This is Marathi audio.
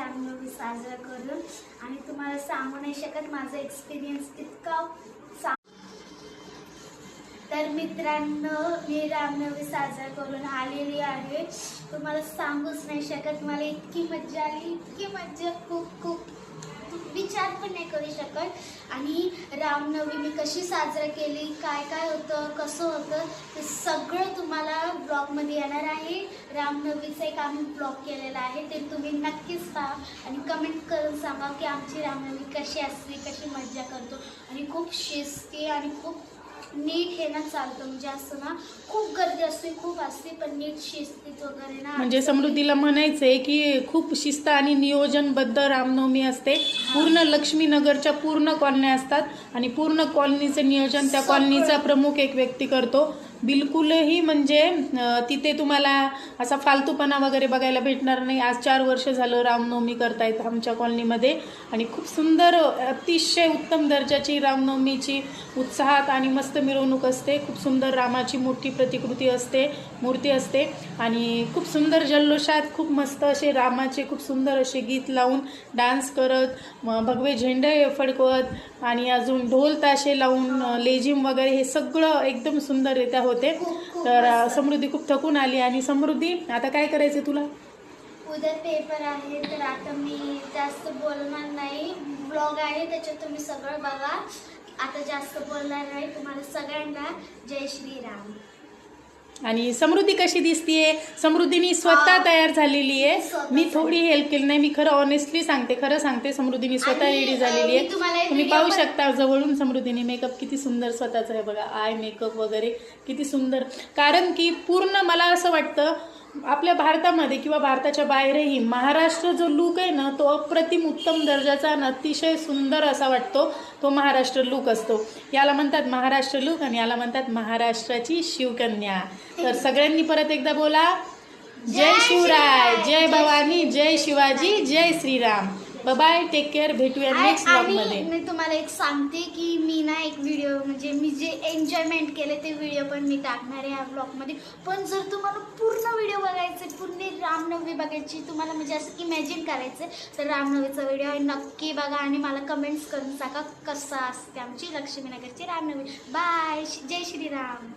रामनवमी साजरा करून आणि तुम्हाला सांगू नाही शकत माझा एक्सपिरियन्स इतका तर मित्रांनो मी रामनवमी साजरा करून आलेली आहे. तुम्हाला सांगूच नाही शकत मला इतकी मज्जा आली, इतकी मज्जा खूप विचार पण नाही करू शकत. आणि रामनवमी मी कशी साजरा केली, काय काय होतं, कसं होतं ते सगळं तुम्हाला ब्लॉगमध्ये येणार आहे. रामनवमीचा एक आम्ही ब्लॉग केलेला आहे, ते तुम्ही नक्कीच पहा आणि कमेंट करून सांगा की आमची रामनवमी कशी असते, कशी मज्जा करतो. आणि खूप शिस्ती आणि खूप नीट हे ना चालतं. म्हणजे असं ना खूप गर्दी असते, खूप असते, पण नीट शिस्तीत वगैरे ना. म्हणजे समृद्धीला म्हणायचंय की खूप शिस्त आणि नियोजनबद्ध रामनवमी असते. पूर्ण लक्ष्मीनगरच्या पूर्ण कॉलन्या असतात आणि पूर्ण कॉलनीचं नियोजन त्या कॉलनीचा प्रमुख एक व्यक्ती करतो. बिलकुलही म्हणजे तिथे तुम्हाला असा फालतूपणा वगैरे बघायला भेटणार नाही. आज 4 वर्ष झालं रामनवमी करतायत आमच्या कॉलनीमध्ये आणि खूप सुंदर अतिशय उत्तम दर्जाची रामनवमीची उत्साहात आणि मस्त मिरवणूक असते. खूप सुंदर रामाची मोठी प्रतिकृती असते, मूर्ती असते आणि खूप सुंदर जल्लोषात खूप मस्त असे रामाचे खूप सुंदर असे गीत लावून डान्स करत भगवे झेंडे फडकवत आणि अजून ढोल ताशे लावून लेझिम वगैरे हे सगळं एकदम सुंदररित्या होते. तर समृद्धी खूप थकून आली. आणि समृद्धी आता काय करायचं तुला? उद्या पेपर आहे तर आता मी जास्त बोलणार नाही. ब्लॉग आहे त्याच्यात तुम्ही सगळं बघा. आता जास्त बोलणार नाही. तुम्हाला सगळ्यांना जय श्रीराम. आणि समृद्धी कशी दिसतीये? समृद्धीनी स्वतः तयार झालेली आहे. मी थोडी हेल्प केली नाही. मी खरं ऑनेस्टली सांगते, खरं सांगते, समृद्धीनी स्वतः रेडी झालेली आहे. तुम्ही पाहू शकता जवळून समृद्धीने मेकअप किती सुंदर स्वतःचा आहे बघा. आय मेकअप वगैरे किती सुंदर. कारण की पूर्ण मला असं वाटतं आपल्या भारतामध्ये किंवा भारताच्या बाहेरही महाराष्ट्र जो लुक आहे ना तो अप्रतिम उत्तम दर्जाचा आणि अतिशय सुंदर असा वाटतो. तो महाराष्ट्र लुक असतो. याला म्हणतात महाराष्ट्र लुक आणि याला म्हणतात महाराष्ट्राची शिवकन्या. तर सगळ्यांनी परत एकदा बोला, जय शिवराय, जय भवानी, जय शिवाजी, जय श्रीराम. Bye, take care. भेटूया नेक्स्ट ब्लॉग मध्ये. मी तुम्हाला एक सांगते की मी ना एक व्हिडिओ म्हणजे मी जे एन्जॉयमेंट केले ते व्हिडिओ पण मी टाकणार आहे या ब्लॉगमध्ये. पण जर तुम्हाला पूर्ण व्हिडिओ बघायचे, पूर्ण रामनवमी बघायची, तुम्हाला म्हणजे असं इमॅजिन करायचं तर रामनवमीचा व्हिडिओ नक्की बघा आणि मला कमेंट्स करून सांगा कसं असते आमची लक्ष्मीनगरची रामनवमी. बाय, जय श्रीराम.